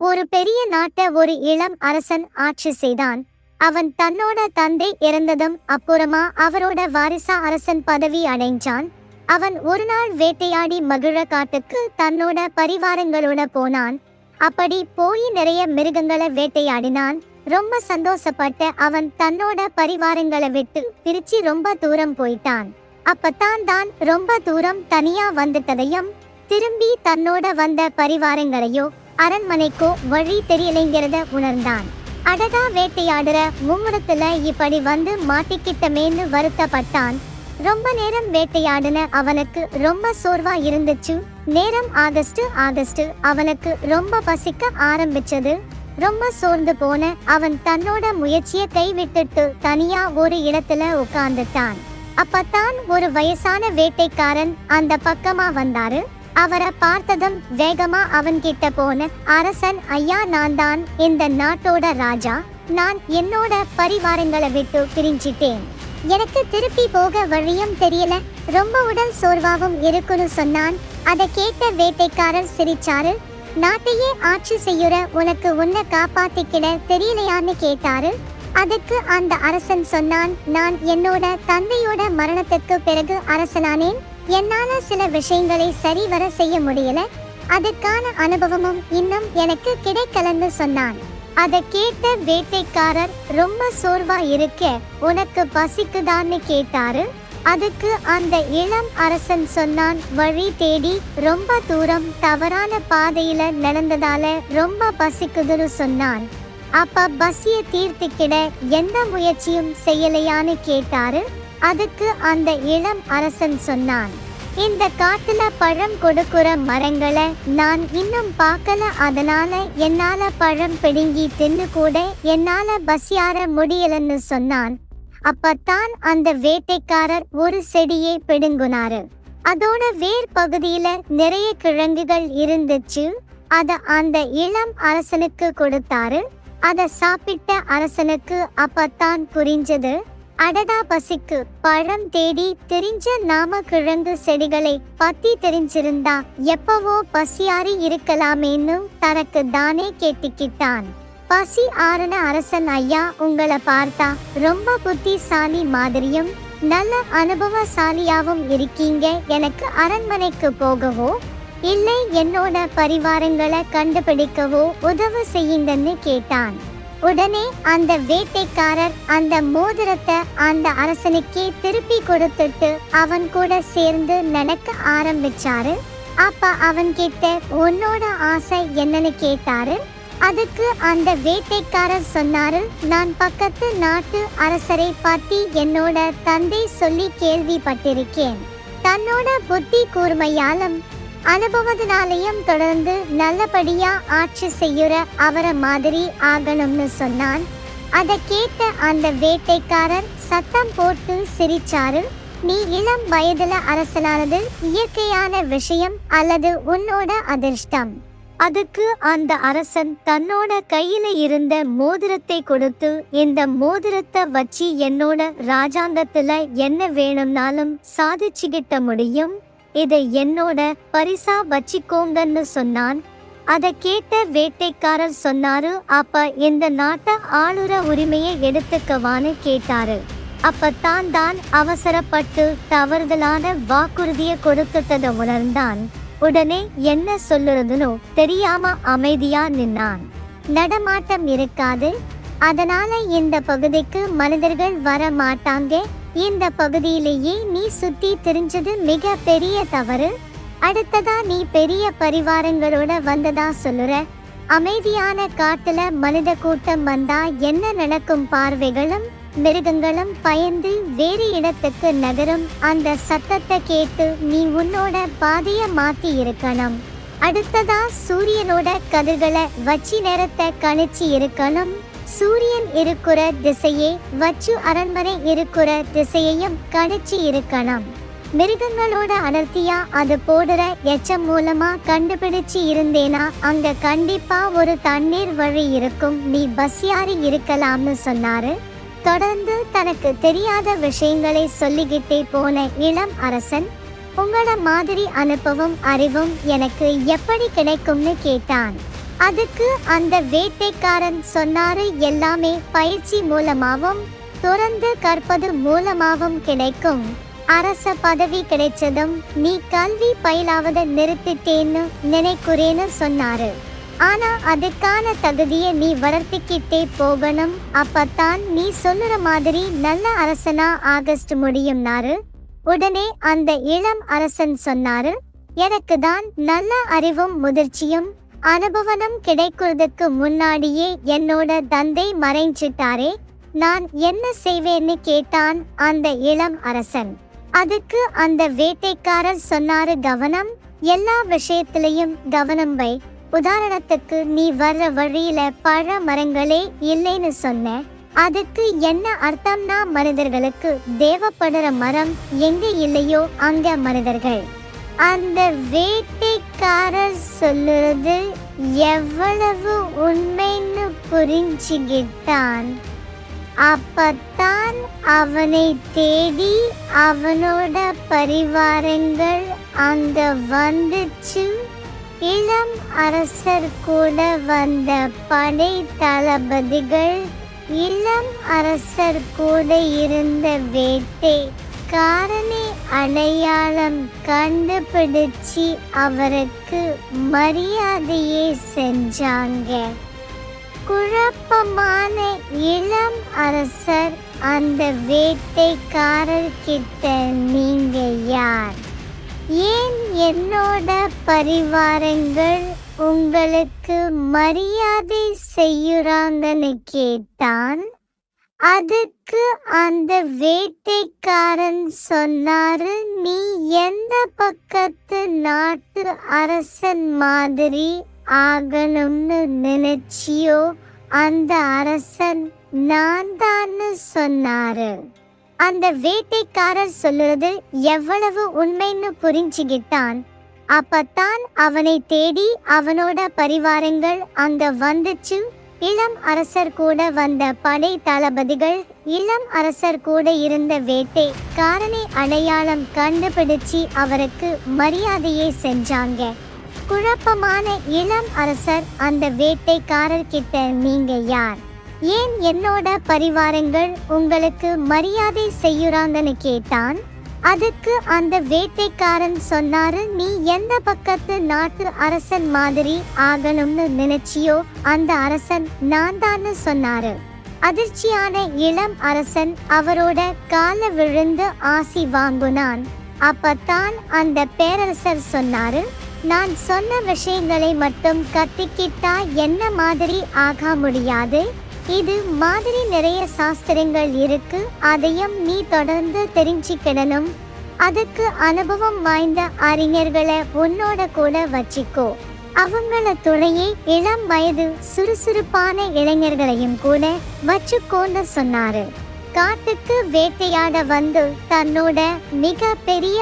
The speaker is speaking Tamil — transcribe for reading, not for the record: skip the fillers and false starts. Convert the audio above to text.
ஒரு பெரிய நாட்டை ஒரு இளம் அரசன் ஆட்சி செய்தான். அவன் தன்னோட தந்தை இறந்ததும் அப்புறமா அவரோட வாரிசா அரசன் பதவி அடைஞ்சான். அவன் ஒரு நாள் வேட்டையாடி மகிழ காட்டுக்கு தன்னோட பரிவாரங்களோட போனான். அப்படி போய் நிறைய மிருகங்களை வேட்டையாடினான். ரொம்ப சந்தோஷப்பட்ட அவன் தன்னோட பரிவாரங்களை விட்டு பிரிச்சு ரொம்ப தூரம் போயிட்டான். அப்பத்தான் ரொம்ப தூரம் தனியா வந்துட்டதையும் திரும்பி தன்னோட வந்த பரிவாரங்களையோ அரண்மனைக்கோ வழி தெரியலைங்கிறத உணர்ந்தான். அடடா, வேட்டையாடுற மும்முரத்துல இப்படி வந்து மாட்டிக்கிட்டமேன்னு வருத்தப்பட்டான். ரொம்ப நேரம் வேட்டையாடின அவனுக்கு ரொம்ப சோர்வா இருந்துச்சு. நேரம் ஆகஸ்ட் அவனுக்கு ரொம்ப பசிக்க ஆரம்பிச்சது. ரொம்ப சோர்ந்து போன அவன் தன்னோட முயற்சியை கைவிட்டுட்டு தனியா ஒரு இடத்துல உட்கார்ந்துட்டான். அப்பத்தான் ஒரு வயசான வேட்டைக்காரன் அந்த பக்கமா வந்தாரு. அவரை பார்த்ததும் வேகமா அவன்கிட்ட போன, அரசன் ஐயா, நான் தான் இந்த நாட்டோட ராஜா. நான் என்னோட பரிவாரங்களை விட்டு பிரிஞ்சிட்டேன். எனக்கு திருப்பி போக வழியும் தெரியல. ரொம்ப உடல் சோர்வாவும் இருக்குன்னு சொன்னான். அதை கேட்ட வேட்டைக்காரர் சிரிச்சாரு. நாட்டையே ஆட்சி செய்யுற உனக்கு உன்னை காப்பாத்திக்கிட தெரியலையான்னு கேட்டாரு. அதுக்கு அந்த அரசன் சொன்னான், நான் என்னோட தந்தையோட மரணத்துக்கு பிறகு அரசனானேன். என்னால சில விஷயங்களை சரிவர செய்ய முடியல. அதுக்கான அனுபவமும் இன்னும் எனக்கு கிடைக்கலன்னு சொன்னான். அதை கேட்ட வேட்டைக்காரர் ரொம்ப சோர்வா இருக்க, உனக்கு பசிக்குதான்னு கேட்டாரு. அதுக்கு அந்த இளம் அரசன் சொன்னான், வழி தேடி ரொம்ப தூரம் தவறான பாதையில நடந்ததால ரொம்ப பசிக்குதுன்னு சொன்னான். அப்ப பசிய தீர்த்துக்கிட எந்த முயற்சியும் செய்யலையான்னு கேட்டாரு. அதுக்கு அந்த இளம் அரசன் சொன்னான், இந்த காட்டுல பழம் கொடுக்கிற மரங்களை நான் இன்னும் பார்க்கல. அதனால என்னால பழம் பிடுங்கி தின்னு கூட என்னால பசியார முடியலன்னு சொன்னான். அப்பத்தான் அந்த வேட்டைக்காரர் ஒரு செடியை பிடுங்குனாரு. அதோட வேர் பகுதியில நிறைய கிழங்குகள் இருந்துச்சு. அத அந்த இளம் அரசனுக்கு கொடுத்தாரு. அத சாப்பிட்ட அரசனுக்கு அப்பத்தான் புரிஞ்சது, அடடா, பசிக்கு பழம் தேடி தெரிஞ்ச நாம கிழங்கு செடிகளை பத்தி தெரிஞ்சிருந்தா எப்பவோ பசியாரி இருக்கலாமேன்னு தனக்கு தானே கேட்டுக்கிட்டான். பசி ஆறன அரசன், ஐயா, உங்களை பார்த்தா ரொம்ப புத்திசாலி மாதிரியும் நல்ல அனுபவசாலியாவும் இருக்கீங்க. எனக்கு அரண்மனைக்கு போகவோ இல்லை என்னோட பரிவாரங்களை கண்டுபிடிக்கவோ உதவு செய்யுங்கன்னு கேட்டான். உடனே அந்த வேட்டைக்காரர் அந்த மோதிரத்தை அந்த அரசனுக்கே திருப்பி கொடுத்துட்டு அவன் கூட சேர்ந்து நடக்க ஆரம்பிச்சாரு. அப்ப அவன் கிட்ட உன்னோட ஆசை என்னன்னு கேட்டாரு. அதுக்கு அந்த வேட்டைக்காரர் சொன்னாரு, நான் பக்கத்து நாட்டு அரசரை பத்தி என்னோட தந்தை சொல்லி கேள்விப்பட்டிருக்கேன். தன்னோட புத்தி கூர்மையாலும் அனுபவத்தினாலையும் தொடர்ந்து நல்லபடியா ஆட்சி செய்யுற அவரை மாதிரி ஆகணும்னு சொன்னான். அதை கேட்ட அந்த வேட்டைக்காரர் சத்தம் போட்டு சிரிச்சாரு. நீ இளம் வயதுல அரசனானது இயற்கையான விஷயம் அல்லது உன்னோட அதிர்ஷ்டம்? அதுக்கு அந்த அரசன் தன்னோட கையில இருந்த மோதிரத்தை கொடுத்து, இந்த மோதிரத்தை வச்சு என்னோட ராஜாங்கத்துல என்ன வேணும்னாலும் சாதிச்சுக்கிட்ட முடியும். இதை என்னோட பரிசா வச்சிக்கோங்கன்னு சொன்னான். அதை கேட்ட வேட்டைக்காரர் சொன்னாரு, அப்ப இந்த நாட்டை ஆளுற உரிமையை எடுத்துக்கவான்னு கேட்டாரு. அப்பத்தான் அவசரப்பட்டு தவறுதலான வாக்குறுதியை கொடுத்துட்டதை உணர்ந்தான். உடனே என்ன சொல்லுறதுன்னு தெரியாம அமைதியா நின்னான். நடமாட்டம் இருக்காது, அதனால இந்த பகுதிக்கு மனிதர்கள் வர மாட்டாங்க. இந்த பகுதியிலேயே நீ சுத்தி திரிஞ்சது மிக பெரிய தவறு. அடுத்ததா நீ பெரிய பரிவாரங்களோட வந்ததா சொல்லுற. அமைதியான காட்டுல மனித கூட்டம் வந்தா என்ன நடக்கும்? பார்வைகளும் மிருகங்களும் பயந்து வேறு இடத்துக்கு நகரும். அந்த சத்தத்தை கேட்டு நீ உன்னோட பாதைய மாத்தி இருக்கணும். அடுத்ததா சூரியனோட கதிர்களை வச்சி நேரத்தை கணிச்சு இருக்கணும். சூரியன் இருக்கிற திசையை வச்சு அரண்மனை இருக்கிற திசையையும் கணிச்சு இருக்கணும். மிருகங்களோட அடர்த்தியா அது போடுற எச்சம் மூலமா கண்டுபிடிச்சு இருந்தேனா அங்க கண்டிப்பா ஒரு தண்ணீர் வழி இருக்கும். நீ பசியாரி இருக்கலாம்னு சொன்னாரு. தொடர்ந்து தனக்கு தெரியாத விஷயங்களை சொல்லிக்கிட்டே போன இளம் அரசன், உங்கள மாதிரி அனுபவம் அறிவும் எனக்கு எப்படி கிடைக்கும்னு கேட்டான். அதுக்கு அந்த வேட்டைக்காரன் சொன்னாரு, எல்லாமே பயிற்சி மூலமாவும் தொடர்ந்து கற்பது மூலமாவும் கிடைக்கும். அரச பதவி கிடைச்சதும் நீ கல்வி பயிலாவத நிறுத்திட்டேன்னு நினைக்கிறேன்னு சொன்னாரு. ஆனா அதுக்கான தகுதியை நீ வளர்த்திக்கிட்டே போகணும். அப்பத்தான் நீ சொல்லுற மாதிரி நல்ல அரசனா ஆகஸ்ட் முடியும்னாரு. உடனே அந்த இளம் அரசன் சொன்னாரு, எனக்கு தான் நல்ல அறிவும் முதிர்ச்சியும் அனுபவமும் கிடைக்கிறதுக்கு முன்னாடியே என்னோட தந்தை மறைஞ்சிட்டாரே, நான் என்ன செய்வேன்னு கேட்டான் அந்த இளம் அரசன். அதுக்கு அந்த வேட்டைக்காரர் சொன்னாரு, கவனம், எல்லா விஷயத்திலையும் கவனம் வை. உதாரணத்துக்கு நீ வர்ற வழியில பழ மரங்களே இல்லைன்னு சொன்ன, அதுக்கு என்ன அர்த்தம்னா மனிதர்களுக்கு தேவைப்படுற மரம் எங்க இல்லையோ அங்க மனிதர்கள். அந்த வேட்டைக்காரர் சொல்லுறது எவ்வளவு உண்மைன்னு புரிஞ்சுகிட்டான். அப்பத்தான் அவனை தேடி அவனோட பரிவாரங்கள் அங்க வந்துச்சு. இளம் அரசர் கூட வந்த படை தளபதிகள் இளம் அரசர் கூட இருந்த வேட்டைக்காரனை அடையாளம் கண்டுபிடிச்சு அவருக்கு மரியாதையை செஞ்சாங்க. குழப்பமான இளம் அரசர் அந்த வேட்டைக்காரர்கிட்ட, நீங்க யார்? ஏன் என்னோட பரிவாரங்கள் உங்களுக்கு மரியாதை செய்யுறாங்கன்னு கேட்டான். அதுக்கு அந்த வேட்டைக்காரன் சொன்னாரு, நீ எந்த பக்கத்து நாட்டு அரசன் மாதிரி ஆகணும்னு நினைச்சியோ அந்த அரசன் நான் தான்னு சொன்னாரு. அந்த வேட்டைக்காரர் சொல்லுறது எவ்வளவு உண்மைன்னு புரிஞ்சுகிட்டான். அப்பத்தான் அவனை தேடி அவனோட பரிவாரங்கள் அங்க வந்துச்சு. இளம் அரசர் கூட வந்த படை தளபதிகள் இளம் அரசர் கூட இருந்த வேட்டைக்காரனை அடையாளம் கண்டுபிடிச்சு அவருக்கு மரியாதையை செஞ்சாங்க. குழப்பமான இளம் அரசர் அந்த வேட்டைக்காரர் கிட்ட, நீங்க யார்? ஏன் என்னோட பரிவாரங்கள் உங்களுக்கு மரியாதை செய்யுறாங்கன்னு கேட்டான். அதுக்கு அந்த வேட்டைக்காரன் சொன்னாரு, நீ எந்த பக்கத்து நாட்டு அரசன் மாதிரி ஆகணும்னு நினைச்சியோ அந்த அரசன் நான் தான்னு சொன்னாரு. அதிர்ச்சியான இளம் அரசன் அவரோட கால விழுந்து ஆசி வாங்குனான். அப்பத்தான் அந்த பேரரசர் சொன்னாரு, நான் சொன்ன விஷயங்களை மட்டும் கத்திக்கிட்டா என்ன மாதிரி ஆக முடியாது. இது மாதிரி நிறைய சாஸ்திரங்கள் இருக்கு, அதையும் நீ தொடர்ந்து தெரிஞ்சுக்கிடணும். அதுக்கு அனுபவம் வாய்ந்த அறிஞர்களை உன்னோட கூட வச்சிக்கோ. அவங்கள துணையே இளம் வயது சுறுசுறுப்பான இளைஞர்களையும் கூட வச்சுக்கோன்னு சொன்னாரு. காட்டுக்கு வேட்டையாட வந்து தன்னோட மிக பெரிய